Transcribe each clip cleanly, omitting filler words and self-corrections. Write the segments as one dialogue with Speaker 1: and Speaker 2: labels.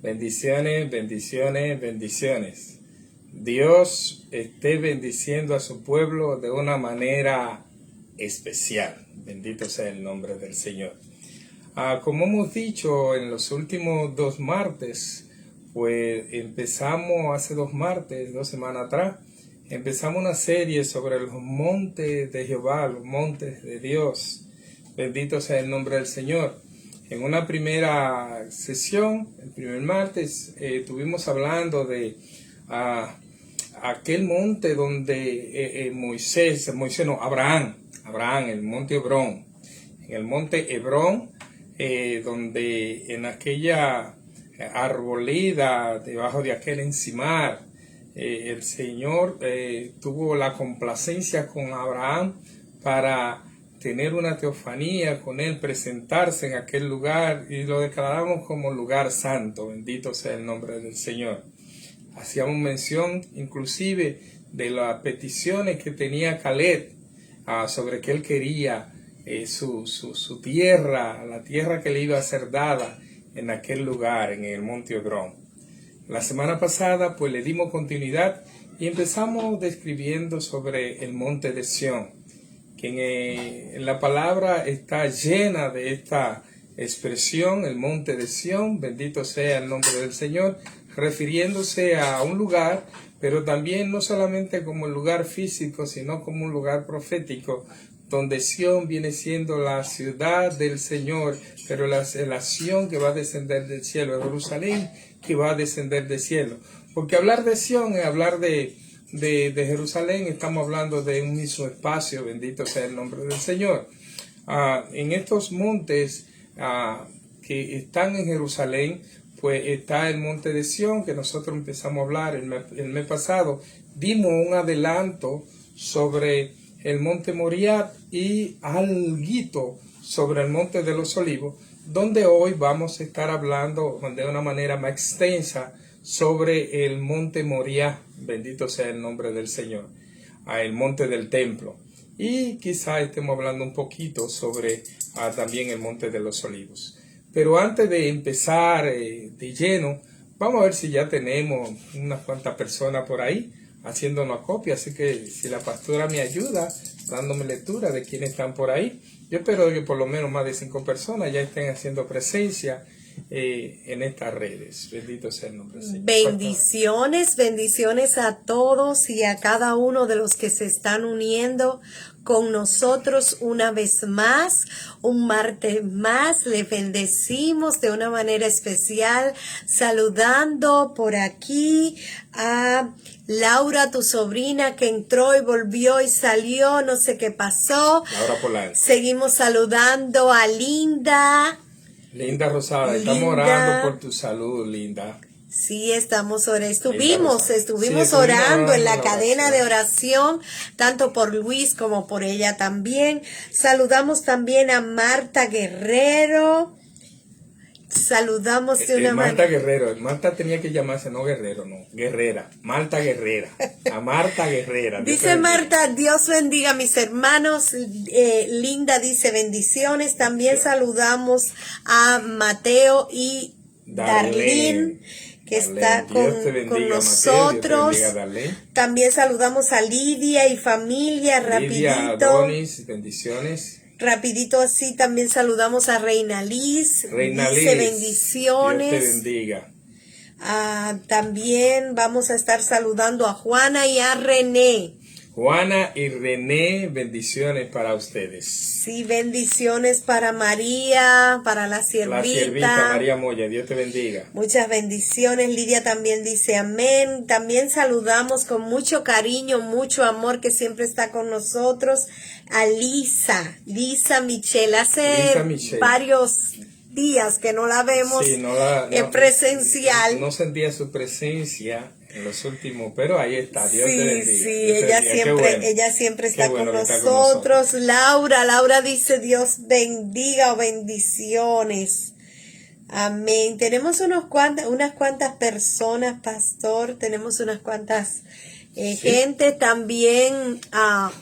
Speaker 1: Bendiciones, bendiciones, bendiciones. Dios esté bendiciendo a su pueblo de una manera especial. Bendito sea el nombre del Señor. Como hemos dicho en los últimos 2 martes, pues empezamos hace 2 martes, 2 semanas atrás, empezamos una serie sobre los montes de Jehová, los montes de Dios. Bendito sea el nombre del Señor. En una primera sesión, el primer martes, estuvimos hablando de aquel monte donde Abraham, el monte Hebrón. En el monte Hebrón, donde en aquella arboleda, debajo de aquel encimar, el Señor tuvo la complacencia con Abraham para tener una teofanía con él, presentarse en aquel lugar, y lo declaramos como lugar santo. Bendito sea el nombre del Señor. Hacíamos mención inclusive de las peticiones que tenía Caleb sobre que él quería su tierra, la tierra que le iba a ser dada en aquel lugar, en el monte Hebrón. La semana pasada pues le dimos continuidad y empezamos describiendo sobre el monte de Sión, que en la palabra está llena de esta expresión, el monte de Sión. Bendito sea el nombre del Señor, refiriéndose a un lugar, pero también no solamente como un lugar físico, sino como un lugar profético, donde Sión viene siendo la ciudad del Señor, pero la Sión que va a descender del cielo, Jerusalén que va a descender del cielo. Porque hablar de Sión es hablar de Jerusalén, estamos hablando de un mismo espacio. Bendito sea el nombre del Señor. En estos montes que están en Jerusalén, pues está el monte de Sión, que nosotros empezamos a hablar el mes pasado. Dimos un adelanto sobre el monte Moriah y alguito sobre el monte de los Olivos, donde hoy vamos a estar hablando de una manera más extensa sobre el monte Moriah. Bendito sea el nombre del Señor. El monte del templo. Y quizá estemos hablando un poquito sobre también el monte de los Olivos. Pero antes de empezar de lleno, vamos a ver si ya tenemos unas cuantas personas por ahí haciendo una copia. Así que si la pastora me ayuda dándome lectura de quiénes están por ahí, yo espero que por lo menos más de 5 personas ya estén haciendo presencia en estas redes. Bendito sea el nombre del Señor.
Speaker 2: Bendiciones, bendiciones a todos y a cada uno de los que se están uniendo con nosotros una vez más, un martes más. Les bendecimos de una manera especial, saludando por aquí a Laura, tu sobrina, que entró y volvió y salió, no sé qué pasó.
Speaker 1: Laura Polanco.
Speaker 2: Seguimos saludando a Linda.
Speaker 1: Linda Rosada, estamos orando por tu salud, Linda.
Speaker 2: Sí, estuvimos orando en la cadena de oración, tanto por Luis como por ella también. Saludamos también a Marta Guerrero. Saludamos de una manera.
Speaker 1: Marta Guerrero, Marta tenía que llamarse no Guerrero, no, Guerrera, Marta Guerrera, a Marta Guerrera.
Speaker 2: Dice Marta, Dios bendiga a mis hermanos. Linda dice bendiciones. También saludamos a Mateo y Darlene, que está con nosotros. También saludamos a Lidia y familia,
Speaker 1: Lidia,
Speaker 2: rapidito.
Speaker 1: Adonis, bendiciones.
Speaker 2: Rapidito así, también saludamos a Reina Liz. Dice bendiciones.
Speaker 1: Dios te bendiga.
Speaker 2: También vamos a estar saludando a Juana y a René.
Speaker 1: Juana y René, bendiciones para ustedes.
Speaker 2: Sí, bendiciones para María, para la siervita.
Speaker 1: La siervita María Moya, Dios te bendiga.
Speaker 2: Muchas bendiciones. Lidia también dice amén. También saludamos con mucho cariño, mucho amor, que siempre está con nosotros, a Lisa Michelle. Hace varios días que no la vemos presencial.
Speaker 1: No sentía su presencia en los últimos, pero ahí está. Dios te bendiga.
Speaker 2: Sí, ella siempre está con nosotros. Laura dice Dios bendiga o bendiciones. Amén. Tenemos unas cuantas personas, pastor. Tenemos unas cuantas gente. También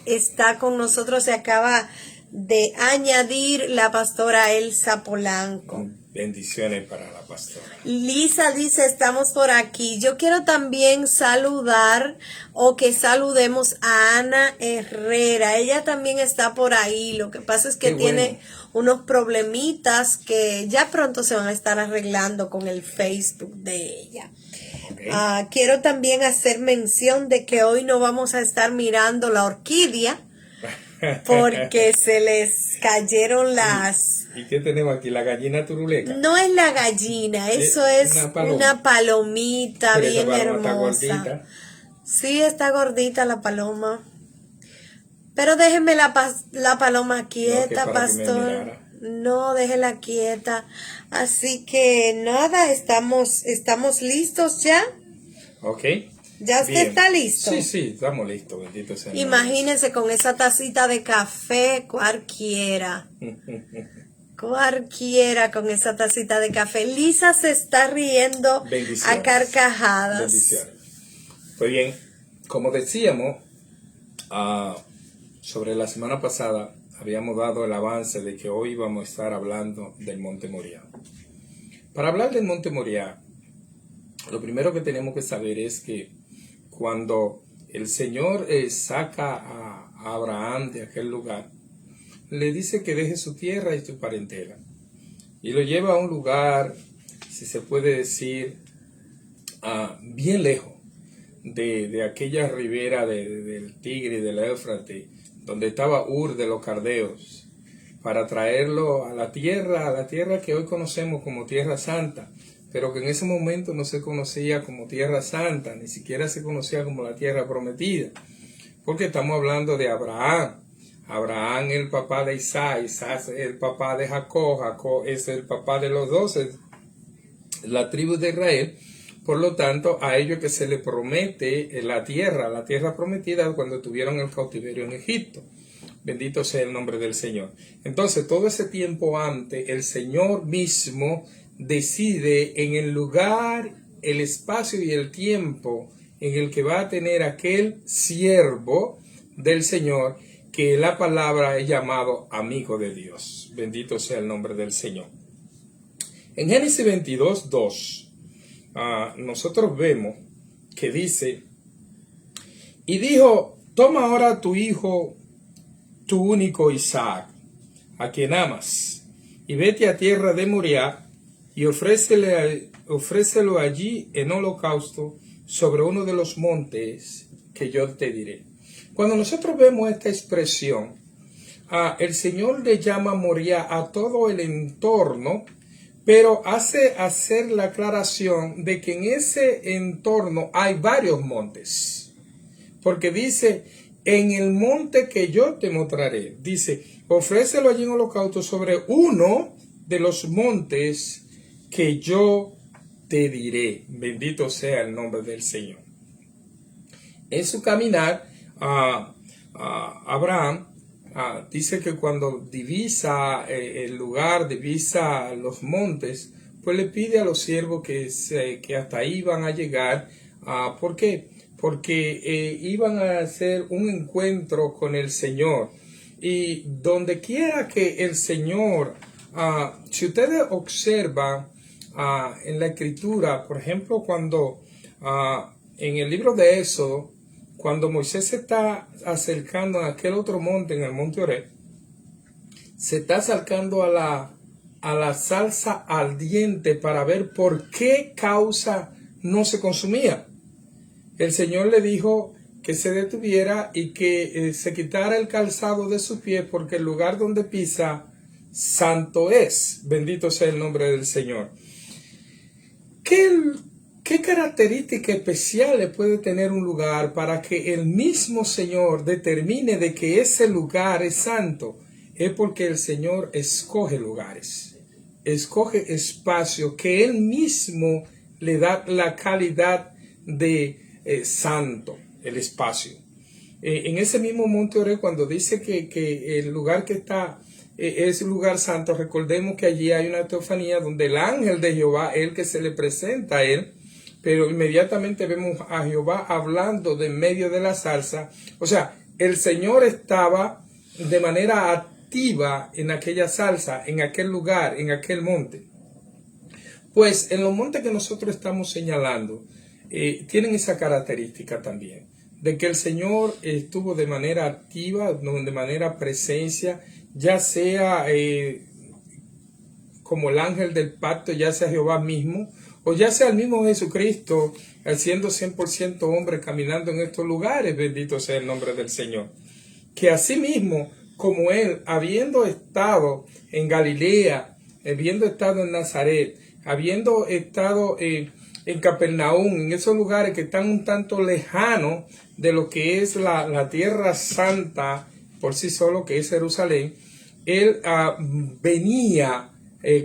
Speaker 2: está con nosotros. Se acaba de añadir la pastora Elsa Polanco.
Speaker 1: Bendiciones para la pastora.
Speaker 2: Lisa dice, estamos por aquí. Yo quiero también saludar o que saludemos a Ana Herrera. Ella también está por ahí. Lo que pasa es que
Speaker 1: Qué
Speaker 2: tiene
Speaker 1: bueno.
Speaker 2: unos problemitas que ya pronto se van a estar arreglando con el Facebook de ella.
Speaker 1: Okay.
Speaker 2: Quiero también hacer mención de que hoy no vamos a estar mirando la orquídea porque se les cayeron las...
Speaker 1: ¿Y qué tenemos aquí? ¿La gallina turuleca?
Speaker 2: No es la gallina, eso es una palomita
Speaker 1: pero
Speaker 2: bien
Speaker 1: esa paloma
Speaker 2: hermosa.
Speaker 1: está gordita.
Speaker 2: Sí, está gordita la paloma. Pero déjeme la paloma quieta,
Speaker 1: No, para que me
Speaker 2: pastor.
Speaker 1: mirara.
Speaker 2: No, déjela quieta. Así que nada, estamos listos ya.
Speaker 1: Ok.
Speaker 2: ¿Ya usted
Speaker 1: Bien.
Speaker 2: está listo?
Speaker 1: Sí, estamos listos, bendito sea el nombre.
Speaker 2: Imagínense con esa tacita de café, cualquiera. Cualquiera con esa tacita de café. Lisa se está riendo
Speaker 1: Bendiciones.
Speaker 2: a carcajadas.
Speaker 1: Bendiciones. Pues bien, como decíamos, sobre la semana pasada habíamos dado el avance de que hoy vamos a estar hablando del Monte Moriah. Para hablar del Monte Moriah, lo primero que tenemos que saber es que cuando el Señor saca a Abraham de aquel lugar, le dice que deje su tierra y su parentela y lo lleva a un lugar, si se puede decir, bien lejos de aquella ribera del Tigre y del Éufrates, donde estaba Ur de los Caldeos, para traerlo a la tierra que hoy conocemos como Tierra Santa, pero que en ese momento no se conocía como Tierra Santa, ni siquiera se conocía como la Tierra Prometida, porque estamos hablando de Abraham. Abraham es el papá de Isaac, Isaac es el papá de Jacob, Jacob es el papá de los 12, la tribu de Israel. Por lo tanto, a ellos que se les promete la tierra prometida cuando tuvieron el cautiverio en Egipto. Bendito sea el nombre del Señor. Entonces, todo ese tiempo antes, el Señor mismo decide en el lugar, el espacio y el tiempo en el que va a tener aquel siervo del Señor, que la palabra es llamado amigo de Dios. Bendito sea el nombre del Señor. En Génesis 22:2, nosotros vemos que dice, y dijo, toma ahora tu hijo, tu único Isaac, a quien amas, y vete a tierra de Moriah, y ofrécelo allí en holocausto sobre uno de los montes que yo te diré. Cuando nosotros vemos esta expresión, el Señor le llama Moriah a todo el entorno, pero hace hacer la aclaración de que en ese entorno hay varios montes. Porque dice, en el monte que yo te mostraré, dice, ofrécelo allí en holocausto sobre uno de los montes que yo te diré. Bendito sea el nombre del Señor. En su caminar, Abraham dice que cuando divisa el lugar, divisa los montes, pues le pide a los siervos que hasta ahí van a llegar. ¿Por qué? Porque iban a hacer un encuentro con el Señor. Y donde quiera que el Señor, si ustedes observan en la Escritura, por ejemplo, cuando en el libro de Éxodo, cuando Moisés se está acercando a aquel otro monte, en el monte Oreb, se está acercando a la salsa ardiente para ver por qué causa no se consumía. El Señor le dijo que se detuviera y que se quitara el calzado de sus pies, porque el lugar donde pisa santo es. Bendito sea el nombre del Señor. ¿Qué características especiales puede tener un lugar para que el mismo Señor determine de que ese lugar es santo? Es porque el Señor escoge lugares, escoge espacios que Él mismo le da la calidad de santo, el espacio. En ese mismo monte Oreb, cuando dice que el lugar que está es un lugar santo, recordemos que allí hay una teofanía donde el ángel de Jehová es el que se le presenta a él, pero inmediatamente vemos a Jehová hablando de en medio de la salsa. O sea, el Señor estaba de manera activa en aquella salsa, en aquel lugar, en aquel monte. Pues en los montes que nosotros estamos señalando, tienen esa característica también, de que el Señor estuvo de manera activa, de manera presencia, ya sea como el ángel del pacto, ya sea Jehová mismo, o ya sea el mismo Jesucristo, siendo 100% hombre, caminando en estos lugares, bendito sea el nombre del Señor. Que asimismo, como Él, habiendo estado en Galilea, habiendo estado en Nazaret, habiendo estado en Capernaum, en esos lugares que están un tanto lejanos de lo que es la tierra santa por sí solo, que es Jerusalén, Él venía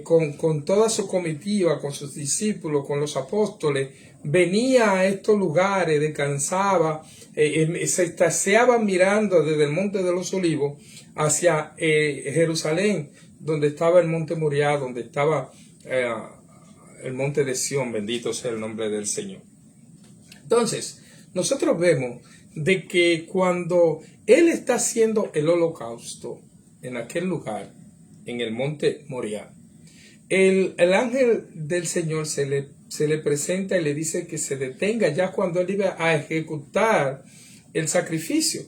Speaker 1: con toda su comitiva, con sus discípulos, con los apóstoles, venía a estos lugares, descansaba, se estaciaba mirando desde el Monte de los Olivos hacia Jerusalén, donde estaba el Monte Moriah, donde estaba el Monte de Sión, bendito sea el nombre del Señor. Entonces, nosotros vemos de que cuando Él está haciendo el holocausto en aquel lugar, en el Monte Moriah, el ángel del Señor se le presenta y le dice que se detenga ya cuando Él iba a ejecutar el sacrificio.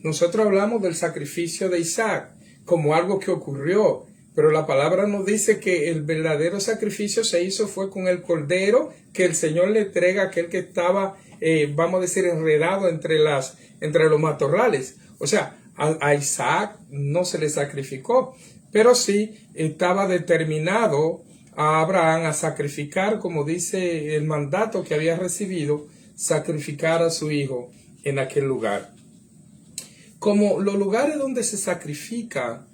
Speaker 1: Nosotros hablamos del sacrificio de Isaac como algo que ocurrió, pero la palabra nos dice que el verdadero sacrificio se hizo fue con el cordero que el Señor le entrega a aquel que estaba, vamos a decir, enredado entre los matorrales. O sea, a Isaac no se le sacrificó, pero sí estaba determinado a Abraham a sacrificar, como dice el mandato que había recibido, sacrificar a su hijo en aquel lugar. Como los lugares donde se sacrifica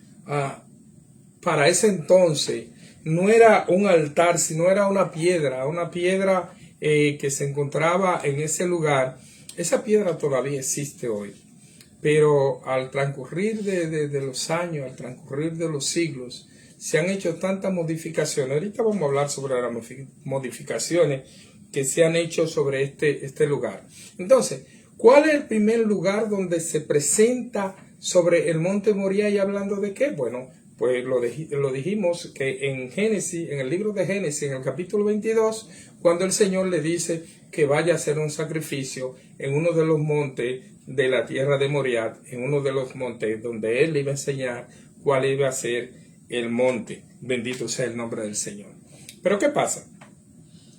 Speaker 1: para ese entonces no era un altar, sino era una piedra que se encontraba en ese lugar. Esa piedra todavía existe hoy, pero al transcurrir de los años, al transcurrir de los siglos, se han hecho tantas modificaciones. Ahorita vamos a hablar sobre las modificaciones que se han hecho sobre este lugar. Entonces, ¿cuál es el primer lugar donde se presenta sobre el Monte Moriah y hablando de qué? Bueno, pues lo dijimos que en Génesis, en el libro de Génesis, en el capítulo 22, cuando el Señor le dice que vaya a hacer un sacrificio en uno de los montes de la tierra de Moriah, en uno de los montes donde Él le iba a enseñar cuál iba a ser el monte. Bendito sea el nombre del Señor. Pero ¿qué pasa?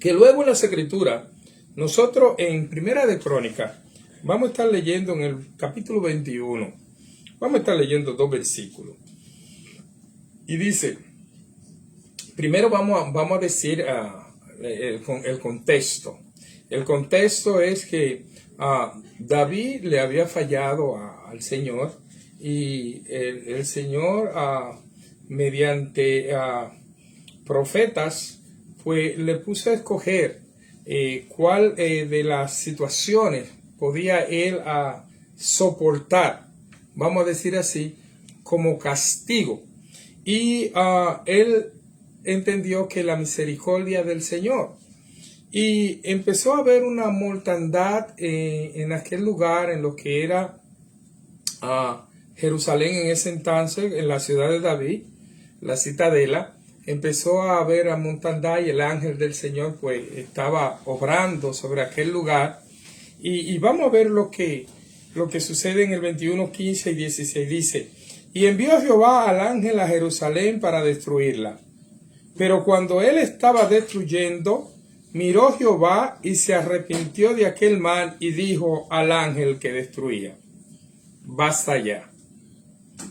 Speaker 1: Que luego en las Escrituras, nosotros en Primera de Crónicas, vamos a estar leyendo en el capítulo 21, vamos a estar leyendo 2 versículos. Y dice, primero vamos a decir el contexto. El contexto es que David le había fallado al Señor y el Señor mediante profetas pues le puso a escoger cuál de las situaciones podía él soportar, vamos a decir así, como castigo. Y él entendió que la misericordia del Señor. Y empezó a haber una mortandad en aquel lugar, en lo que era Jerusalén en ese entonces, en la ciudad de David, la citadela. Empezó a haber a mortandad y el ángel del Señor pues estaba obrando sobre aquel lugar. Y vamos a ver lo que sucede en el 21, 15 y 16. Dice, y envió Jehová al ángel a Jerusalén para destruirla. Pero cuando él estaba destruyendo, miró Jehová y se arrepintió de aquel mal y dijo al ángel que destruía, basta ya,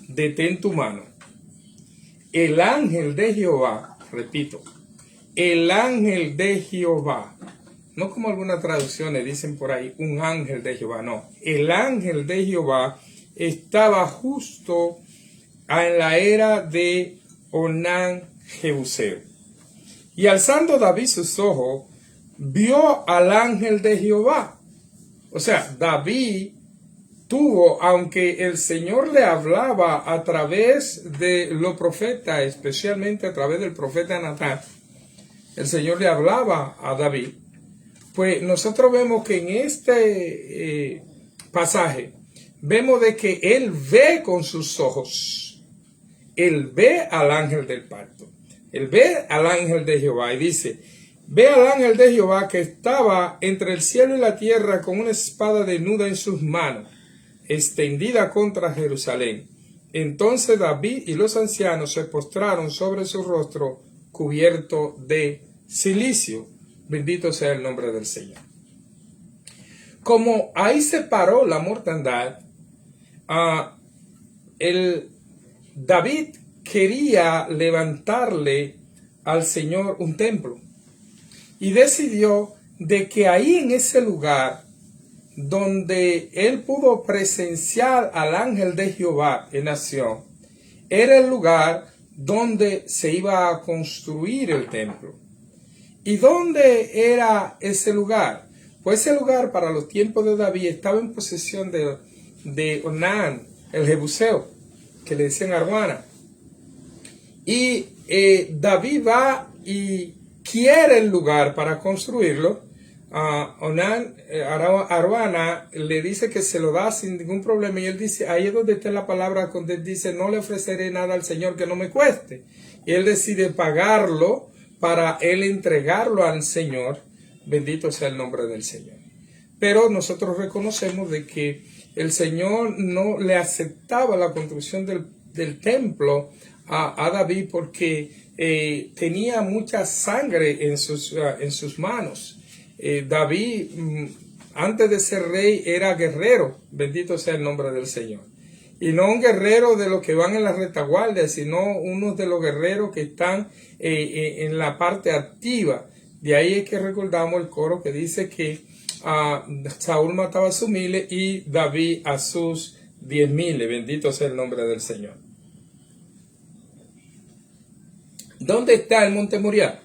Speaker 1: detén tu mano. El ángel de Jehová, repito, el ángel de Jehová, no como algunas traducciones dicen por ahí, un ángel de Jehová, no. El ángel de Jehová estaba justo en la era de Onán Jebuseo. Y alzando David sus ojos, vio al ángel de Jehová. O sea, David tuvo, aunque el Señor le hablaba a través de los profetas, especialmente a través del profeta Natán, el Señor le hablaba a David. Pues nosotros vemos que en este pasaje, vemos de que él ve con sus ojos, él ve al ángel del pacto. Él ve al ángel de Jehová y dice, ve al ángel de Jehová que estaba entre el cielo y la tierra con una espada desnuda en sus manos, extendida contra Jerusalén. Entonces David y los ancianos se postraron sobre su rostro cubierto de cilicio. Bendito sea el nombre del Señor. Como ahí se paró la mortandad, David quería levantarle al Señor un templo y decidió de que ahí en ese lugar donde él pudo presenciar al ángel de Jehová en acción, era el lugar donde se iba a construir el templo. ¿Y dónde era ese lugar? Pues ese lugar para los tiempos de David estaba en posesión de Onán, el jebuseo, que le decían Aruana. Y David va y quiere el lugar para construirlo. Onán, Aruana le dice que se lo da sin ningún problema, y él dice, ahí es donde está la palabra donde él dice, no le ofreceré nada al Señor que no me cueste. Y él decide pagarlo para él entregarlo al Señor. Bendito sea el nombre del Señor. Pero nosotros reconocemos de que el Señor no le aceptaba la construcción del templo a David porque tenía mucha sangre en sus manos. David, antes de ser rey, era guerrero. Bendito sea el nombre del Señor. Y no un guerrero de los que van en la retaguardia, sino uno de los guerreros que están en la parte activa. De ahí es que recordamos el coro que dice que Saúl mataba a sus 1000 y David a sus 10,000. Bendito sea el nombre del Señor. ¿Dónde está el monte Moriah?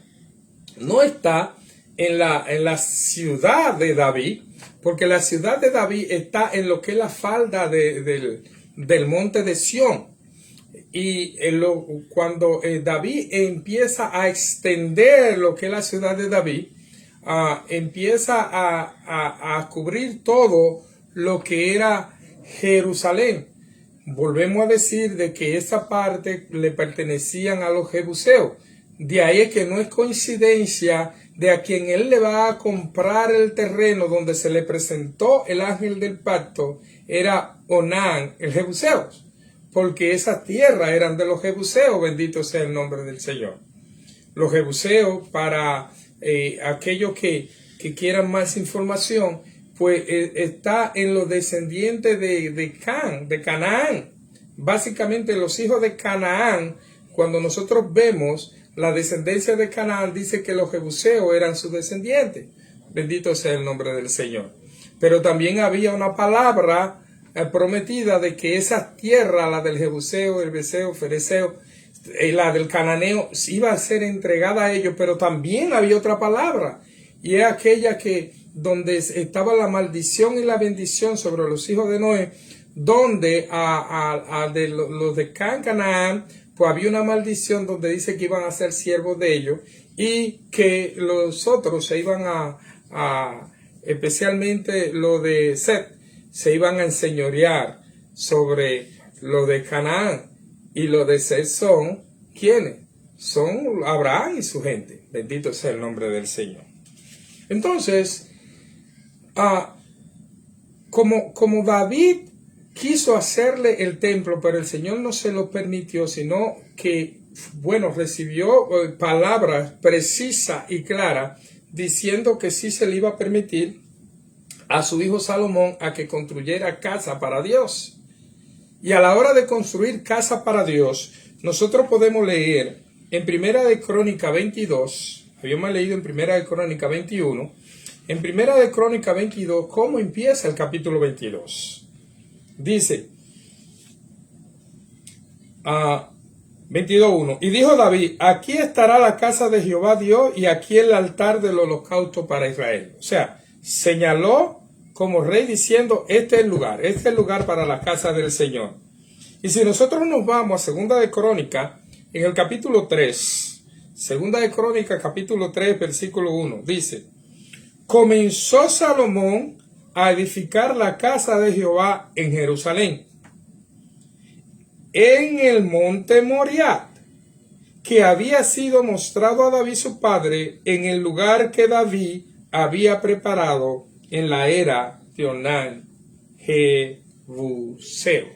Speaker 1: No está en la ciudad de David, porque la ciudad de David está en lo que es la falda del monte de Sión. Y cuando David empieza a extender lo que es la ciudad de David, empieza a cubrir todo lo que era Jerusalén. Volvemos a decir de que esa parte le pertenecían a los jebuseos. De ahí es que no es coincidencia de a quien él le va a comprar el terreno donde se le presentó el ángel del pacto era Onán, el jebuseo, porque esas tierras eran de los jebuseos. Bendito sea el nombre del Señor. Los jebuseos, para aquellos que quieran más información, pues está en los descendientes de Canaán. Básicamente los hijos de Canaán, cuando nosotros vemos la descendencia de Canaán, dice que los jebuseos eran sus descendientes. Bendito sea el nombre del Señor. Pero también había una palabra prometida de que esa tierra, la del jebuseo, el beseo, fereceo, la del cananeo, iba a ser entregada a ellos. Pero también había otra palabra, y es aquella que donde estaba la maldición y la bendición sobre los hijos de Noé, donde de los de Canaán, pues había una maldición donde dice que iban a ser siervos de ellos y que los otros se iban especialmente lo de Set, se iban a enseñorear sobre lo de Canaán. Y lo de Set son, ¿quiénes? Son Abraham y su gente. Bendito sea el nombre del Señor. Entonces, como David quiso hacerle el templo, pero el Señor no se lo permitió, sino que, recibió palabras precisas y claras diciendo que sí se le iba a permitir a su hijo Salomón a que construyera casa para Dios. Y a la hora de construir casa para Dios, nosotros podemos leer en Primera de Crónica 22, habíamos leído en Primera de Crónica 21, en Primera de Crónica 22, ¿cómo empieza el capítulo 22? Dice, 22:1, y dijo David, aquí estará la casa de Jehová Dios y aquí el altar del holocausto para Israel. O sea, señaló como rey diciendo, este es el lugar para la casa del Señor. Y si nosotros nos vamos a Segunda de Crónica, en el capítulo 3, Segunda de Crónica, capítulo 3, versículo 1, dice, comenzó Salomón a edificar la casa de Jehová en Jerusalén, en el monte Moriah, que había sido mostrado a David su padre en el lugar que David había preparado en la era de Onán Jebuseo.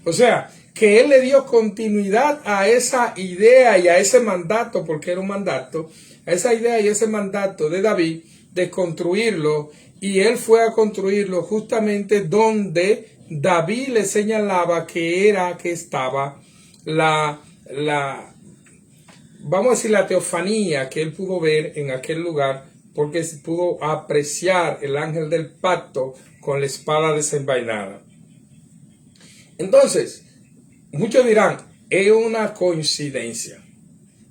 Speaker 1: O sea, que él le dio continuidad a esa idea y a ese mandato, porque era un mandato, a esa idea y ese mandato de David de construirlo, y él fue a construirlo justamente donde David le señalaba que estaba vamos a decir, la teofanía que él pudo ver en aquel lugar, porque se pudo apreciar el ángel del pacto con la espada desenvainada. Entonces, muchos dirán, es una coincidencia.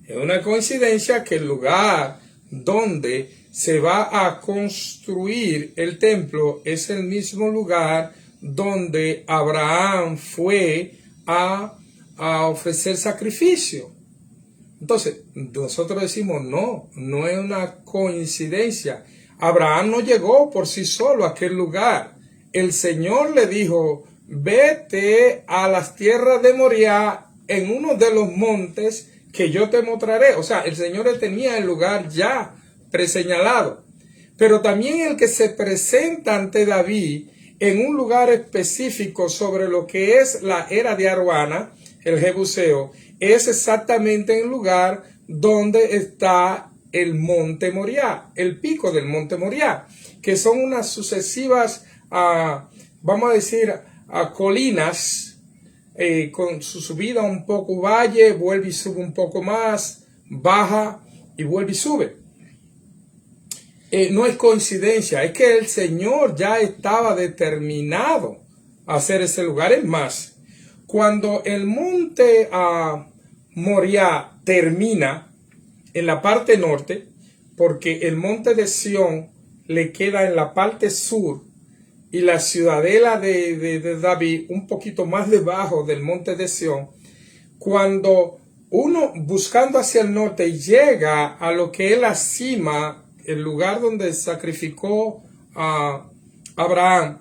Speaker 1: Es una coincidencia que el lugar donde se va a construir el templo es el mismo lugar donde Abraham fue a ofrecer sacrificio. Entonces, nosotros decimos, no es una coincidencia. Abraham no llegó por sí solo a aquel lugar. El Señor le dijo, vete a las tierras de Moriah en uno de los montes que yo te mostraré. O sea, el Señor tenía el lugar ya preseñalado. Pero también el que se presenta ante David en un lugar específico sobre lo que es la era de Aruana, el Jebuseo, es exactamente en el lugar donde está el monte Moriah, el pico del monte Moriah, que son unas sucesivas, vamos a decir, colinas, con su subida un poco valle, vuelve y sube un poco más, baja y vuelve y sube. No es coincidencia, es que el Señor ya estaba determinado a hacer ese lugar. Es más, cuando el monte Moriah termina en la parte norte, porque el monte de Sión le queda en la parte sur y la ciudadela de David un poquito más debajo del monte de Sión, cuando uno buscando hacia el norte llega a lo que es la cima, el lugar donde sacrificó a Abraham,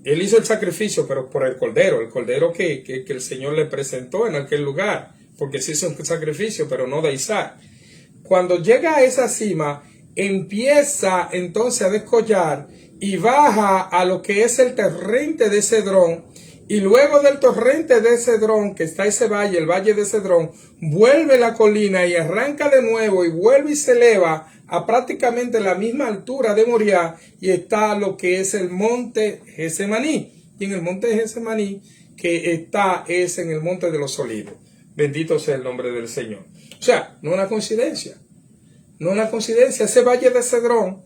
Speaker 1: él hizo el sacrificio, pero por el cordero que el Señor le presentó en aquel lugar, porque se hizo un sacrificio, pero no de Isaac. Cuando llega a esa cima, empieza entonces a descollar y baja a lo que es el torrente de Cedrón, y luego del torrente de Cedrón, que está ese valle, el valle de Cedrón, vuelve la colina y arranca de nuevo y vuelve y se eleva a prácticamente la misma altura de Moriah, y está lo que es el monte Gesemaní. Y en el monte Gesemaní que está es en el monte de los olivos. Bendito sea el nombre del Señor. O sea, no es una coincidencia. No es una coincidencia. Ese valle de Cedrón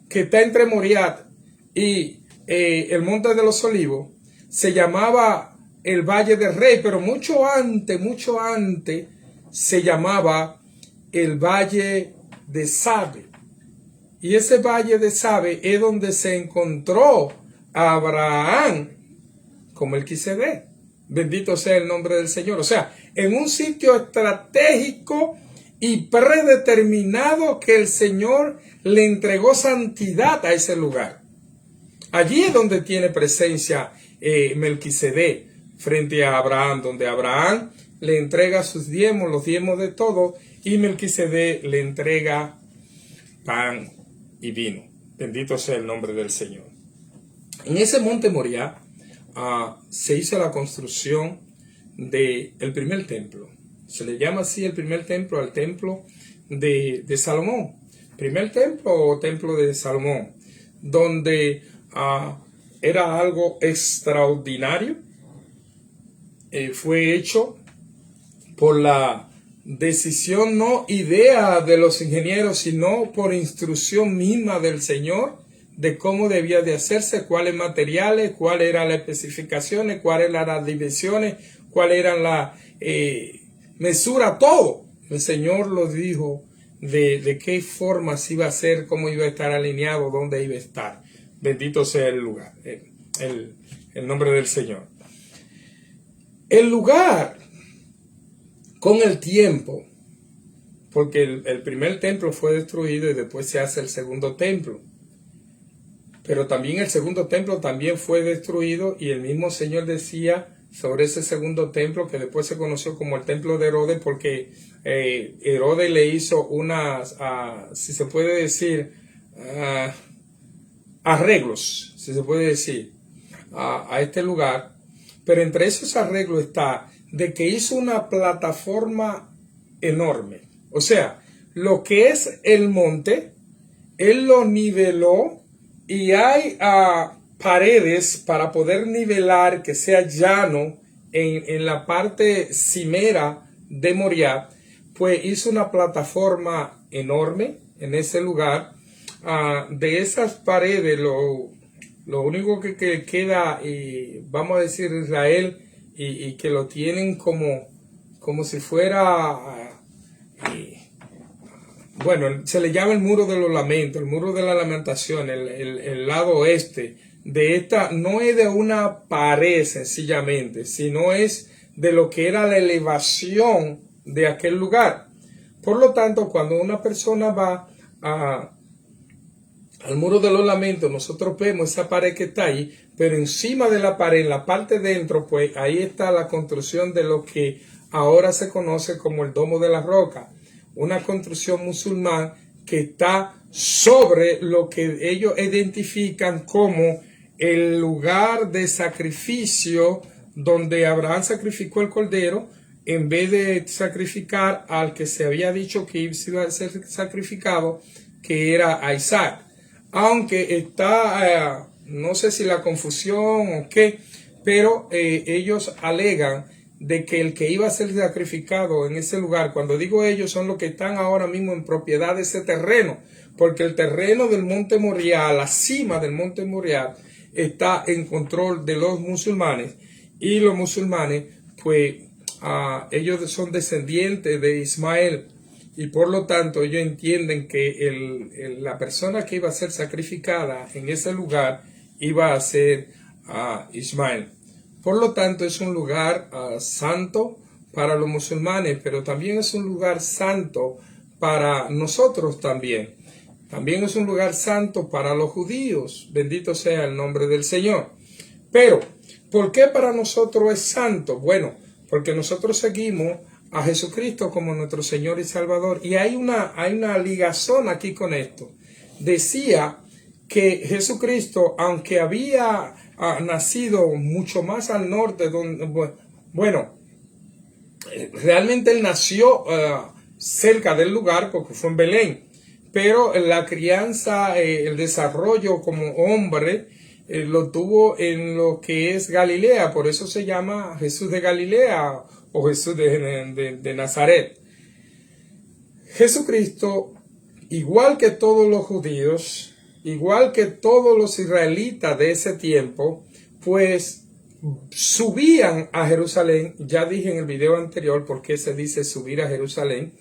Speaker 1: que está entre Moriah y el monte de los olivos se llamaba el Valle del Rey, pero mucho antes se llamaba el Valle de Sabe. Y ese Valle de Sabe es donde se encontró a Abraham con Melquisedec. Bendito sea el nombre del Señor. O sea, en un sitio estratégico y predeterminado que el Señor le entregó santidad a ese lugar. Allí es donde tiene presencia Melquisedec frente a Abraham, donde Abraham le entrega sus diezmos, los diezmos de todo, y Melquisedec le entrega pan y vino. Bendito sea el nombre del Señor. En ese monte Moriah se hizo la construcción del primer templo. Se le llama así el primer templo al templo de Salomón. Primer templo o templo de Salomón, donde era algo extraordinario. Fue hecho por la decisión, no idea de los ingenieros, sino por instrucción misma del Señor de cómo debía de hacerse, cuáles materiales, cuáles eran las especificaciones, cuáles eran las dimensiones, cuáles eran las mesuras, todo. El Señor lo dijo de qué forma se iba a hacer, cómo iba a estar alineado, dónde iba a estar. Bendito sea el lugar, el nombre del Señor. El lugar, con el tiempo, porque el primer templo fue destruido y después se hace el segundo templo. Pero también el segundo templo también fue destruido, y el mismo Señor decía sobre ese segundo templo que después se conoció como el templo de Herodes, porque Herodes le hizo unas, si se puede decir, arreglos, si se puede decir, a este lugar. Pero entre esos arreglos está de que hizo una plataforma enorme. O sea, lo que es el monte, él lo niveló y hay paredes para poder nivelar, que sea llano en la parte cimera de Moriah. Pues hizo una plataforma enorme en ese lugar. De esas paredes, lo único que queda, vamos a decir, Israel, y que lo tienen como si fuera, bueno, se le llama el muro de los lamentos, el muro de la lamentación, el lado oeste de esta, no es de una pared sencillamente, sino es de lo que era la elevación de aquel lugar. Por lo tanto, cuando una persona va al muro de los lamentos, nosotros vemos esa pared que está ahí, pero encima de la pared, en la parte dentro, pues ahí está la construcción de lo que ahora se conoce como el Domo de la Roca, una construcción musulmán que está sobre lo que ellos identifican como el lugar de sacrificio donde Abraham sacrificó el cordero en vez de sacrificar al que se había dicho que iba a ser sacrificado, que era a Isaac. Aunque está, no sé si la confusión o qué, pero ellos alegan de que el que iba a ser sacrificado en ese lugar, cuando digo ellos, son los que están ahora mismo en propiedad de ese terreno, porque el terreno del monte Moriah, la cima del monte Moriah, está en control de los musulmanes, y los musulmanes, pues, ellos son descendientes de Ismael, y por lo tanto ellos entienden que la persona que iba a ser sacrificada en ese lugar iba a ser Ismael. Por lo tanto es un lugar santo para los musulmanes, pero también es un lugar santo para nosotros también. También es un lugar santo para los judíos. Bendito sea el nombre del Señor. Pero, ¿por qué para nosotros es santo? Bueno, porque nosotros seguimos a Jesucristo como nuestro Señor y Salvador. Y hay una ligazón aquí con esto. Decía que Jesucristo, aunque había nacido mucho más al norte, realmente él nació cerca del lugar porque fue en Belén, pero la crianza, el desarrollo como hombre, lo tuvo en lo que es Galilea, por eso se llama Jesús de Galilea o Jesús de Nazaret. Jesucristo, igual que todos los judíos, igual que todos los israelitas de ese tiempo, pues subían a Jerusalén. Ya dije en el video anterior por qué se dice subir a Jerusalén.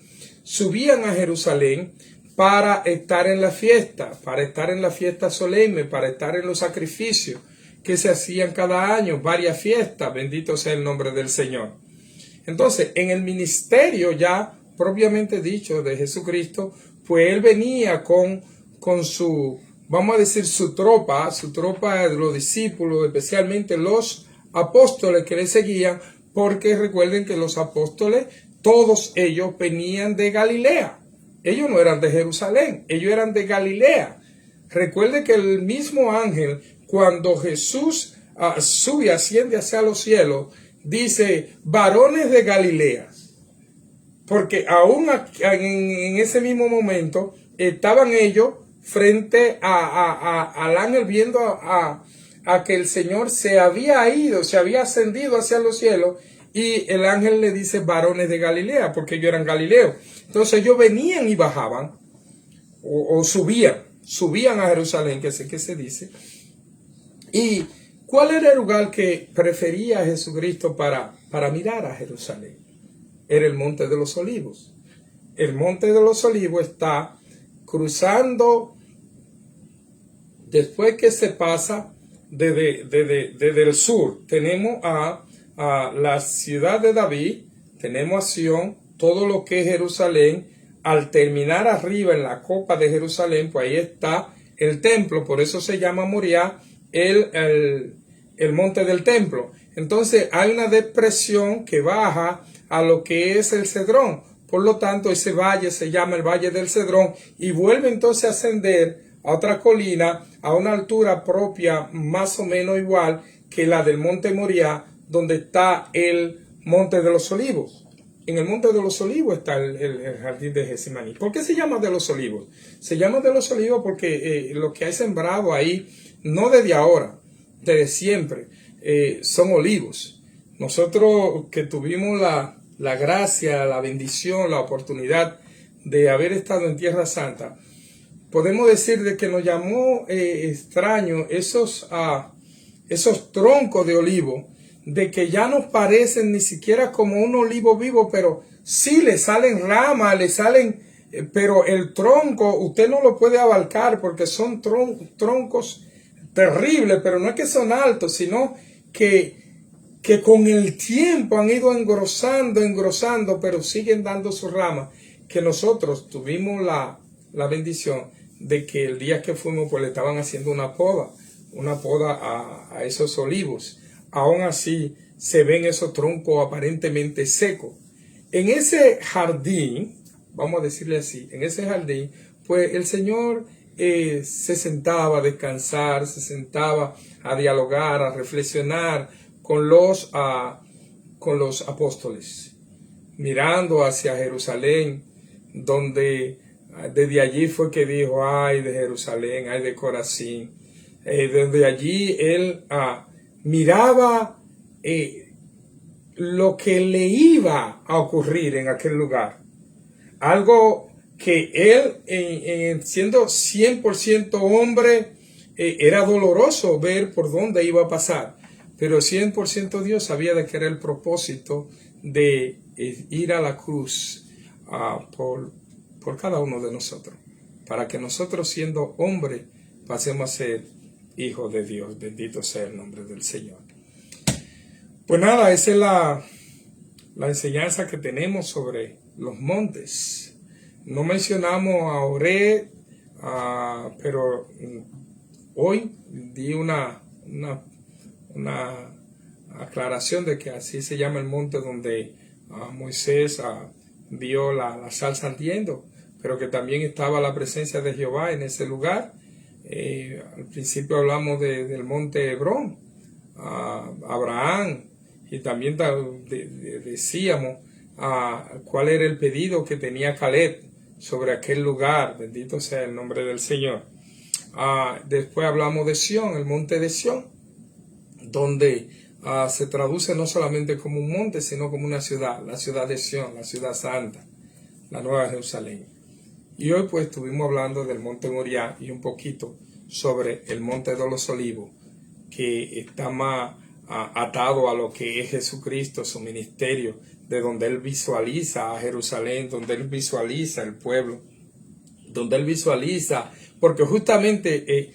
Speaker 1: Subían a Jerusalén para estar en la fiesta solemne, para estar en los sacrificios que se hacían cada año, varias fiestas, bendito sea el nombre del Señor. Entonces, en el ministerio ya propiamente dicho de Jesucristo, pues él venía con su, vamos a decir, su tropa de los discípulos, especialmente los apóstoles que le seguían, porque recuerden que los apóstoles, todos ellos venían de Galilea. Ellos no eran de Jerusalén, ellos eran de Galilea. Recuerde que el mismo ángel, cuando Jesús sube, asciende hacia los cielos, dice, varones de Galilea. Porque aún en ese mismo momento estaban ellos frente al ángel viendo a que el Señor se había ido, se había ascendido hacia los cielos, y el ángel le dice varones de Galilea, porque ellos eran galileos. Entonces ellos venían y bajaban, o subían a Jerusalén, que sé que se dice. ¿Y cuál era el lugar que prefería Jesucristo para mirar a Jerusalén? Era el Monte de los Olivos. El Monte de los Olivos está cruzando, después que se pasa desde el sur, tenemos a la ciudad de David, tenemos a Sión, todo lo que es Jerusalén. Al terminar arriba en la copa de Jerusalén, pues ahí está el templo, por eso se llama Moriah el monte del templo. entonces hay una depresión que baja a lo que es el Cedrón. Por lo tanto, ese valle se llama el Valle del Cedrón y vuelve entonces a ascender a otra colina a una altura propia más o menos igual que la del Monte Moriah, donde está el Monte de los Olivos. En el Monte de los Olivos está el jardín de Getsemaní. ¿Por qué se llama de los Olivos? Se llama de los Olivos porque lo que hay sembrado ahí, no desde ahora, desde siempre, son olivos. Nosotros que tuvimos la gracia, la bendición, la oportunidad de haber estado en Tierra Santa, podemos decir de que nos llamó extraño esos troncos de olivo, de que ya no parecen ni siquiera como un olivo vivo, pero sí le salen ramas, le salen, pero el tronco usted no lo puede abarcar porque son troncos terribles, pero no es que son altos, sino que con el tiempo han ido engrosando, pero siguen dando sus ramas, que nosotros tuvimos la bendición de que el día que fuimos pues le estaban haciendo una poda a esos olivos. Aún así se ven esos troncos aparentemente secos. En ese jardín, vamos a decirle así, en ese jardín, pues el Señor se sentaba a descansar, se sentaba a dialogar, a reflexionar con los apóstoles, mirando hacia Jerusalén, donde desde allí fue que dijo, ay de Jerusalén, ay de Corazín. Desde allí él miraba lo que le iba a ocurrir en aquel lugar. Algo que él, siendo 100% hombre, era doloroso ver por dónde iba a pasar. Pero 100% Dios sabía de que era el propósito de ir a la cruz por cada uno de nosotros. Para que nosotros, siendo hombres, pasemos a ser hijos de Dios. Bendito sea el nombre del Señor. Pues nada, esa es la enseñanza que tenemos sobre los montes. No mencionamos a Horeb, pero hoy di una aclaración de que así se llama el monte donde Moisés vio la salsa ardiendo, pero que también estaba la presencia de Jehová en ese lugar. Al principio hablamos del monte Hebrón, Abraham, y también decíamos cuál era el pedido que tenía Caleb sobre aquel lugar. Bendito sea el nombre del Señor. Después hablamos de Sión, el monte de Sión, donde se traduce no solamente como un monte, sino como una ciudad, la ciudad de Sión, la ciudad santa, la nueva Jerusalén. Y hoy pues estuvimos hablando del monte Moriah y un poquito sobre el monte de los Olivos, que está más atado a lo que es Jesucristo, su ministerio, de donde él visualiza a Jerusalén, donde él visualiza el pueblo, donde él visualiza, porque justamente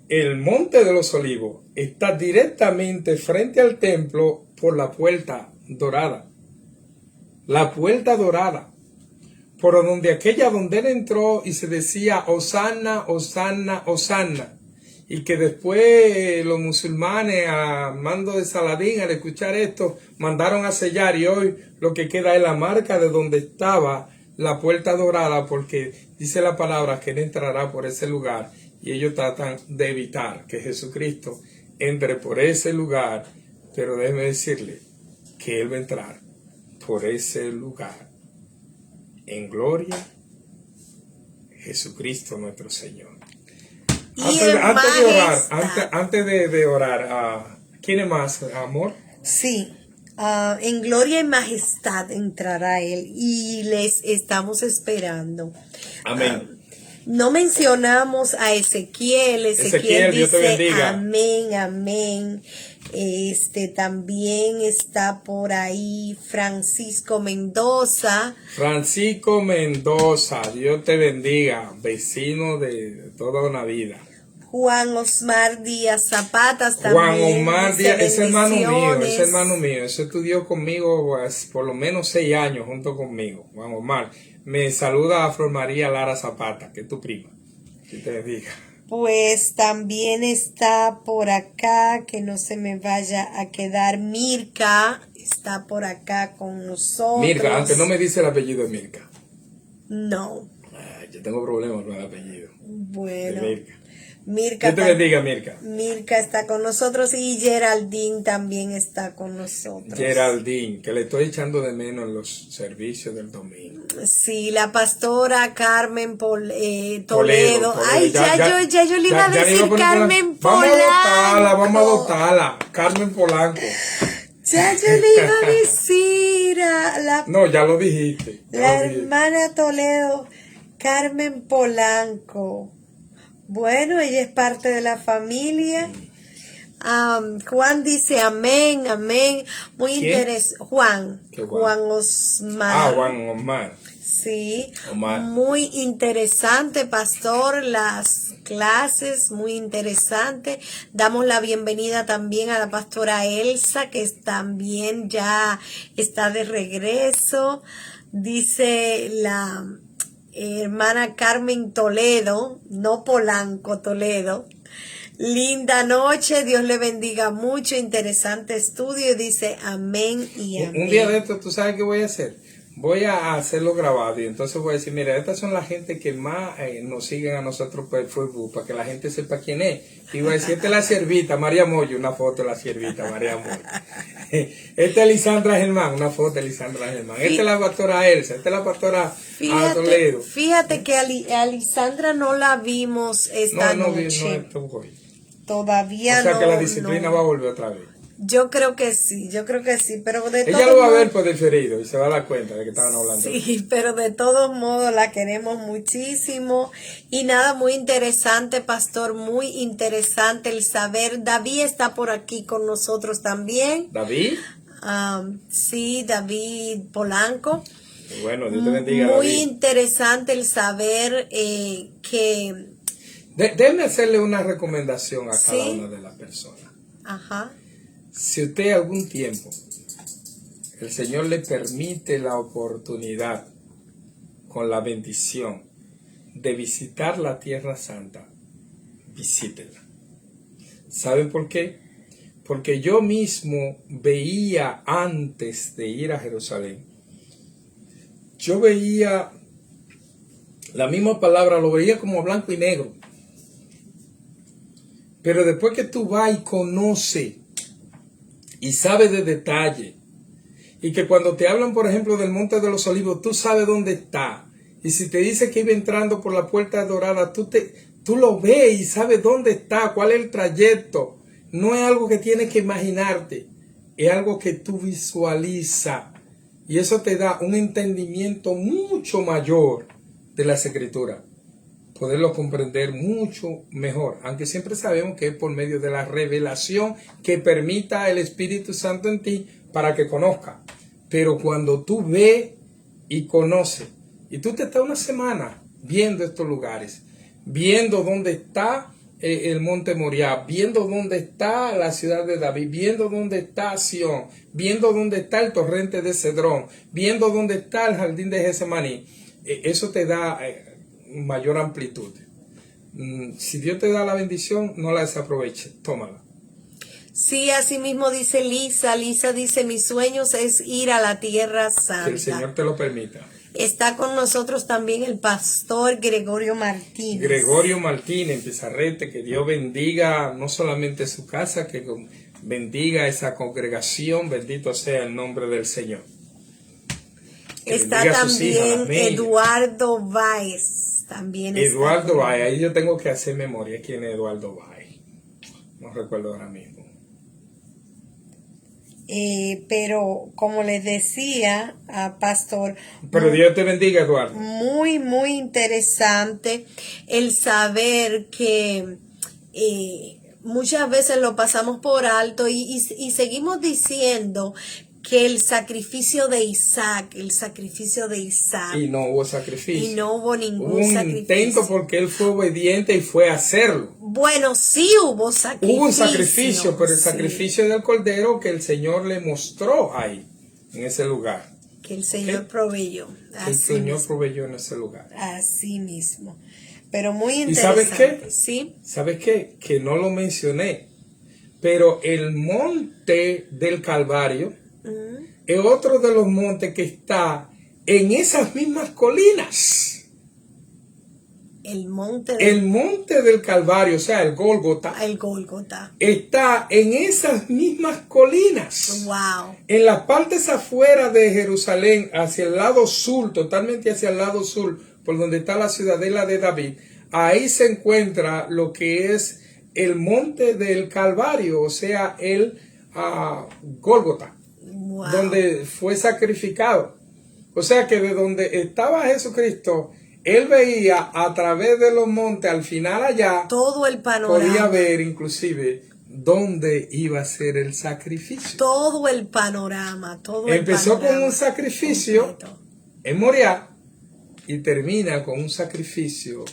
Speaker 1: el monte de los Olivos está directamente frente al templo por la puerta dorada. La puerta dorada, por donde él entró y se decía Hosanna, Hosanna, Hosanna. Y que después los musulmanes, a mando de Saladín, al escuchar esto, mandaron a sellar, y hoy lo que queda es la marca de donde estaba la puerta dorada, porque dice la palabra que él entrará por ese lugar, y ellos tratan de evitar que Jesucristo entre por ese lugar, pero déjeme decirle que él va a entrar por ese lugar en gloria, Jesucristo nuestro Señor. Antes de orar, ¿quién es más, amor?
Speaker 2: Sí, en gloria y majestad entrará Él y les estamos esperando.
Speaker 1: Amén.
Speaker 2: No mencionamos a Ezequiel. Ezequiel
Speaker 1: Dios te
Speaker 2: dice
Speaker 1: bendiga.
Speaker 2: amén, amén. También está por ahí Francisco Mendoza.
Speaker 1: Francisco Mendoza, Dios te bendiga, vecino de toda una vida.
Speaker 2: Juan Osmar Díaz Zapatas también.
Speaker 1: Juan Osmar Díaz,
Speaker 2: dice
Speaker 1: ese hermano mío, ese estudió conmigo pues, por lo menos 6 años junto conmigo. Juan Osmar, me saluda a Flor María Lara Zapata, que es tu prima. Que te bendiga.
Speaker 2: Pues también está por acá, que no se me vaya a quedar, Mirka, está por acá con nosotros.
Speaker 1: Mirka, aunque no me dice el apellido de Mirka.
Speaker 2: No.
Speaker 1: Yo tengo problemas con el apellido.
Speaker 2: Bueno.
Speaker 1: De Mirka.
Speaker 2: Mirka,
Speaker 1: Dios te bendiga, Mirka.
Speaker 2: Mirka está con nosotros y Geraldine también está con nosotros.
Speaker 1: Geraldine, que le estoy echando de menos en los servicios del domingo.
Speaker 2: Sí, la pastora Carmen Toledo.
Speaker 1: Toledo.
Speaker 2: Ay, ya yo le iba a decir Carmen Polanco.
Speaker 1: Vamos a adoptarla. Carmen Polanco.
Speaker 2: Ya yo le iba a decir a la...
Speaker 1: No, ya lo dijiste.
Speaker 2: La hermana Toledo, Carmen Polanco. Bueno, ella es parte de la familia. Juan dice amén, amén. Muy interesante. Juan Osmar.
Speaker 1: Juan Osmar.
Speaker 2: Sí,
Speaker 1: Omar.
Speaker 2: Muy interesante, pastor, las clases, muy interesante. Damos la bienvenida también a la pastora Elsa, que también ya está de regreso. Dice la hermana Carmen Toledo, no Polanco, Toledo. Linda noche, Dios le bendiga mucho, interesante estudio, dice amén y amén.
Speaker 1: Un día de esto, ¿tú sabes qué voy a hacer? Voy a hacerlo grabado y entonces voy a decir, mira, estas son la gente que más nos siguen a nosotros por el Facebook, para que la gente sepa quién es. Y voy a decir, esta es la siervita, María Moyo, una foto de la siervita, María Moyo. Esta es Lisandra Germán, una foto de Lisandra Germán. Esta es la pastora Elsa, esta es la pastora Toledo.
Speaker 2: Fíjate que a Lisandra no la vimos esta noche. Todavía no.
Speaker 1: O sea que la disciplina va a volver otra vez.
Speaker 2: Yo creo que sí, pero de
Speaker 1: ella lo va a ver por diferido y se va a dar cuenta de que estaban hablando.
Speaker 2: Sí, pero de todos modos la queremos muchísimo y nada, muy interesante, pastor, muy interesante el saber. David está por aquí con nosotros también.
Speaker 1: ¿David?
Speaker 2: Sí, David Polanco.
Speaker 1: Bueno, Dios te bendiga,
Speaker 2: Muy
Speaker 1: David.
Speaker 2: interesante el saber que...
Speaker 1: Déjeme hacerle una recomendación a cada una de las personas.
Speaker 2: Ajá.
Speaker 1: Si usted algún tiempo, el Señor le permite la oportunidad, con la bendición, de visitar la Tierra Santa, visítela. ¿Saben por qué? Porque yo mismo veía antes de ir a Jerusalén, yo veía la misma palabra, lo veía como blanco y negro. Pero después que tú vas y conoces y sabes de detalle, y que cuando te hablan, por ejemplo, del Monte de los Olivos, tú sabes dónde está. Y si te dice que iba entrando por la Puerta Dorada, tú lo ves y sabes dónde está, cuál es el trayecto. No es algo que tienes que imaginarte, es algo que tú visualizas. Y eso te da un entendimiento mucho mayor de las Escrituras. Poderlo comprender mucho mejor, aunque siempre sabemos que es por medio de la revelación que permita el Espíritu Santo en ti para que conozca. Pero cuando tú ves y conoces, y tú te estás una semana viendo estos lugares, viendo dónde está el monte Moriah, viendo dónde está la ciudad de David, viendo dónde está Sión, viendo dónde está el torrente de Cedrón, viendo dónde está el jardín de Getsemaní, eso te da mayor amplitud. Si Dios te da la bendición, no la desaproveche, tómala.
Speaker 2: Sí, así mismo dice Lisa. Lisa dice, mis sueños es ir a la Tierra Santa.
Speaker 1: Que el Señor te lo permita.
Speaker 2: Está con nosotros también el pastor Gregorio Martínez.
Speaker 1: Gregorio Martínez, Pizarrete, que Dios bendiga no solamente su casa, que bendiga esa congregación, bendito sea el nombre del Señor. Que
Speaker 2: está también Eduardo Báez. También
Speaker 1: Eduardo Báez, ahí yo tengo que hacer memoria quién es Eduardo Báez. No recuerdo ahora mismo.
Speaker 2: Pero como les decía, pastor,
Speaker 1: pero Dios te bendiga, Eduardo.
Speaker 2: Muy, muy interesante el saber que muchas veces lo pasamos por alto y seguimos diciendo que el sacrificio de Isaac.
Speaker 1: Y no hubo sacrificio.
Speaker 2: Y no hubo ningún
Speaker 1: hubo un
Speaker 2: sacrificio.
Speaker 1: Intento porque él fue obediente y fue a hacerlo.
Speaker 2: Bueno, sí hubo sacrificio.
Speaker 1: Hubo un sacrificio, pero el sacrificio del Cordero que el Señor le mostró ahí, en ese lugar.
Speaker 2: Que el Señor proveyó.
Speaker 1: El Señor proveyó en ese lugar.
Speaker 2: Así mismo. pero muy
Speaker 1: ¿Y sabes
Speaker 2: interesante.
Speaker 1: qué?
Speaker 2: ¿Sí?
Speaker 1: ¿Sabes qué? Que no lo mencioné, pero el monte del Calvario es otro de los montes que está en esas mismas colinas.
Speaker 2: El monte
Speaker 1: El monte del Calvario, o sea, el Gólgota,
Speaker 2: el Gólgota.
Speaker 1: está en esas mismas colinas.
Speaker 2: Wow.
Speaker 1: En las partes afuera de Jerusalén, hacia el lado sur, totalmente hacia el lado sur, por donde está la ciudadela de David, ahí se encuentra lo que es el monte del Calvario, o sea, el Gólgota,
Speaker 2: Wow.
Speaker 1: donde fue sacrificado. O sea que de donde estaba Jesucristo, él veía a través de los montes, al final allá,
Speaker 2: Todo el panorama.
Speaker 1: podía ver inclusive dónde iba a ser el sacrificio.
Speaker 2: Todo el panorama. Todo
Speaker 1: Empezó
Speaker 2: el panorama
Speaker 1: con un sacrificio
Speaker 2: completo.
Speaker 1: en Moriah y termina con un sacrificio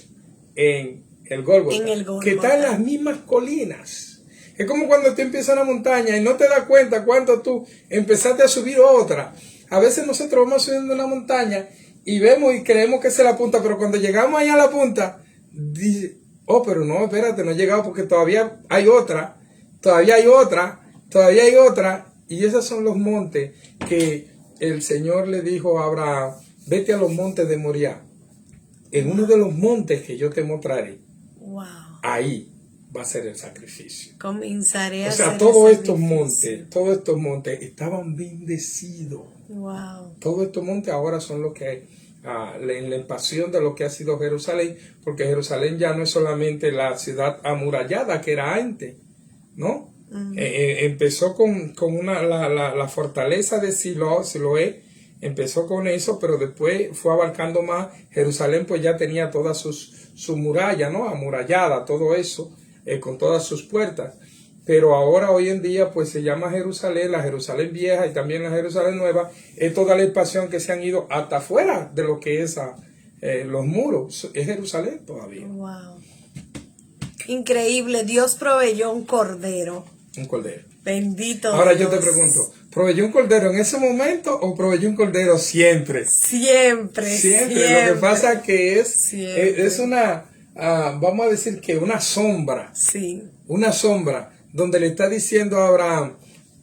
Speaker 1: en el Gólgota,
Speaker 2: En el Gólgota.
Speaker 1: que está en las mismas colinas. Es como cuando tú empiezas una montaña y no te das cuenta cuando tú empezaste a subir otra. A veces nosotros vamos subiendo una montaña y vemos y creemos que esa es la punta, pero cuando llegamos ahí a la punta, dice, oh, pero no, espérate, no he llegado porque todavía hay otra, todavía hay otra, todavía hay otra. Y esos son los montes que el Señor le dijo a Abraham, vete a los montes de Moriah. En uno de los montes que yo te mostraré,
Speaker 2: Wow.
Speaker 1: ahí va a ser el sacrificio.
Speaker 2: Comenzaré a
Speaker 1: O sea,
Speaker 2: hacer
Speaker 1: todos
Speaker 2: el
Speaker 1: estos
Speaker 2: sacrificio.
Speaker 1: montes estaban bendecidos.
Speaker 2: Wow.
Speaker 1: Todos estos montes ahora son lo que en la invasión de lo que ha sido Jerusalén, porque Jerusalén ya no es solamente la ciudad amurallada que era antes, ¿no? Empezó con la fortaleza de Siloé, empezó con eso, pero después fue abarcando más. Jerusalén pues ya tenía toda su muralla, ¿no? Amurallada, todo eso, con todas sus puertas. Pero ahora, hoy en día, pues se llama Jerusalén, la Jerusalén vieja y también la Jerusalén nueva. Es toda la expansión que se han ido hasta afuera de lo que es los muros. Es Jerusalén todavía.
Speaker 2: Wow. Increíble. Dios proveyó un cordero.
Speaker 1: Un cordero.
Speaker 2: Bendito
Speaker 1: Ahora
Speaker 2: Dios.
Speaker 1: yo te pregunto, ¿proveyó un cordero en ese momento o proveyó un cordero siempre?
Speaker 2: Siempre.
Speaker 1: Siempre. Lo que pasa que
Speaker 2: Siempre.
Speaker 1: es una, vamos a decir que una sombra.
Speaker 2: Sí.
Speaker 1: Una sombra donde le está diciendo a Abraham,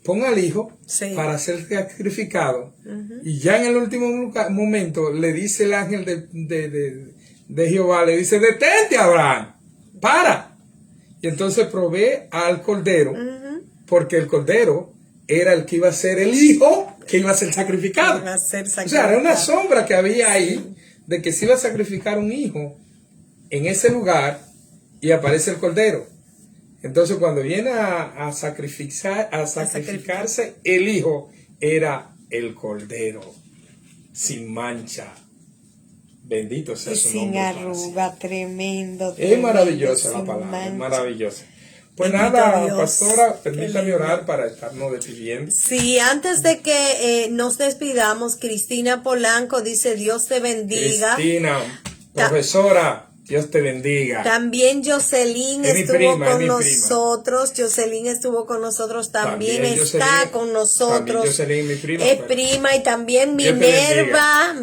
Speaker 1: pon al hijo
Speaker 2: Sí.
Speaker 1: para ser sacrificado. Y ya en el último momento le dice el ángel de Jehová, le dice, detente Abraham, para. Y entonces provee al cordero, porque el cordero era el que iba a ser el hijo que iba a ser sacrificado.
Speaker 2: Iba a ser
Speaker 1: O sea, era una
Speaker 2: sacrificado.
Speaker 1: sombra que había ahí de que se iba a sacrificar un hijo en ese lugar y aparece el cordero. Entonces cuando viene a sacrificarse el hijo, era el cordero sin mancha. Bendito sea
Speaker 2: Y
Speaker 1: su
Speaker 2: sin
Speaker 1: nombre.
Speaker 2: arruga, tremendo.
Speaker 1: Es maravillosa la
Speaker 2: sin
Speaker 1: palabra, es
Speaker 2: mancha.
Speaker 1: maravillosa. Pues
Speaker 2: Bendito
Speaker 1: nada,
Speaker 2: Dios.
Speaker 1: pastora,
Speaker 2: Qué
Speaker 1: permítame
Speaker 2: lindo.
Speaker 1: orar para estarnos despidiendo.
Speaker 2: Sí, antes de que nos despidamos, Cristina Polanco dice, Dios te bendiga.
Speaker 1: Cristina, profesora, Dios te bendiga.
Speaker 2: También Jocelyn
Speaker 1: Es mi
Speaker 2: estuvo
Speaker 1: prima, es
Speaker 2: con
Speaker 1: mi prima.
Speaker 2: nosotros. Jocelyn estuvo con nosotros, también está
Speaker 1: Jocelyn,
Speaker 2: con nosotros.
Speaker 1: también Jocelyn, mi prima,
Speaker 2: es
Speaker 1: pero-
Speaker 2: prima y también
Speaker 1: Dios te
Speaker 2: Minerva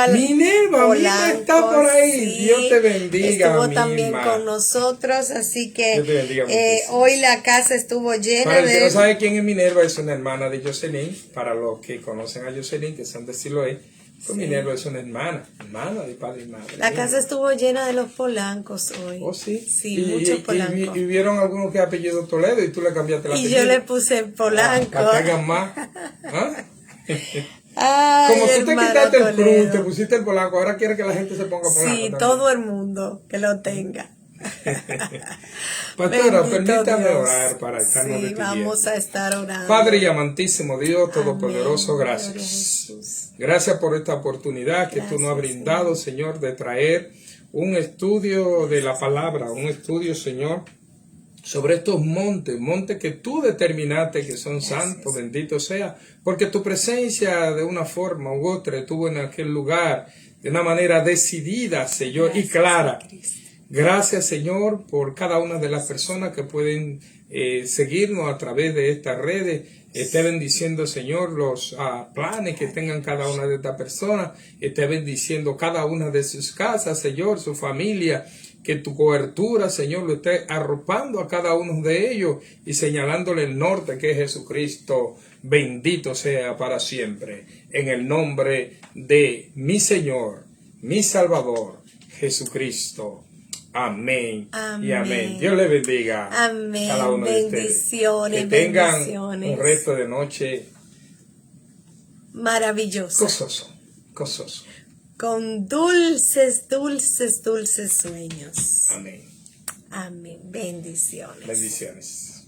Speaker 1: Minerva,
Speaker 2: Polanco,
Speaker 1: está por ahí.
Speaker 2: sí,
Speaker 1: Dios te bendiga,
Speaker 2: estuvo
Speaker 1: Mima.
Speaker 2: también con nosotros, así que
Speaker 1: Dios te bendiga muchísimo.
Speaker 2: hoy la casa estuvo llena
Speaker 1: Para el que
Speaker 2: de...
Speaker 1: no sabe quién es Minerva, es una hermana de Jocelyn. Para los que conocen a Jocelyn, que son de Siloé, pues Minerva es una hermana de padre y madre.
Speaker 2: La casa estuvo llena de los Polancos hoy.
Speaker 1: Oh, sí.
Speaker 2: Sí, muchos Polancos.
Speaker 1: Y vieron algunos que apellido Toledo y tú le cambiaste el
Speaker 2: Y
Speaker 1: apellido.
Speaker 2: yo le puse Polanco.
Speaker 1: Para que hagan más. ¿Ah?
Speaker 2: Ay,
Speaker 1: Como tú te
Speaker 2: hermano
Speaker 1: quitaste el
Speaker 2: Toledo.
Speaker 1: Cruz, te pusiste el Polanco, ahora quiere que la gente se ponga Polanco.
Speaker 2: Sí,
Speaker 1: también.
Speaker 2: todo el mundo que lo tenga.
Speaker 1: Pastora,
Speaker 2: Bendito
Speaker 1: permítame
Speaker 2: Dios.
Speaker 1: orar para estarnos
Speaker 2: Sí,
Speaker 1: despidiendo.
Speaker 2: vamos a estar orando.
Speaker 1: Padre y amantísimo Dios Todopoderoso,
Speaker 2: Amén.
Speaker 1: gracias.
Speaker 2: Gloria a Jesús.
Speaker 1: Gracias por esta oportunidad que tú nos has
Speaker 2: Gracias,
Speaker 1: brindado, Señor, de traer un estudio de la palabra, un estudio, Señor, sobre estos montes que tú determinaste que son santos, bendito sea, porque tu presencia de una forma u otra estuvo en aquel lugar de una manera decidida, Señor, y clara.
Speaker 2: Cristo.
Speaker 1: Gracias, Señor, por cada una de las personas que pueden seguirnos a través de estas redes Esté bendiciendo, Señor, los planes que tengan cada una de estas personas. Esté bendiciendo cada una de sus casas, Señor, su familia. Que tu cobertura, Señor, lo esté arropando a cada uno de ellos y señalándole el norte, que es Jesucristo. Bendito sea para siempre. En el nombre de mi Señor, mi Salvador, Jesucristo. Amén.
Speaker 2: Amén.
Speaker 1: Y amén. Dios les bendiga.
Speaker 2: Amén.
Speaker 1: Cada uno de ustedes.
Speaker 2: Bendiciones.
Speaker 1: Que tengan
Speaker 2: bendiciones.
Speaker 1: un resto de noche
Speaker 2: maravilloso.
Speaker 1: Gozoso.
Speaker 2: Con dulces, dulces, dulces sueños.
Speaker 1: Amén.
Speaker 2: Amén. Bendiciones.
Speaker 1: Bendiciones.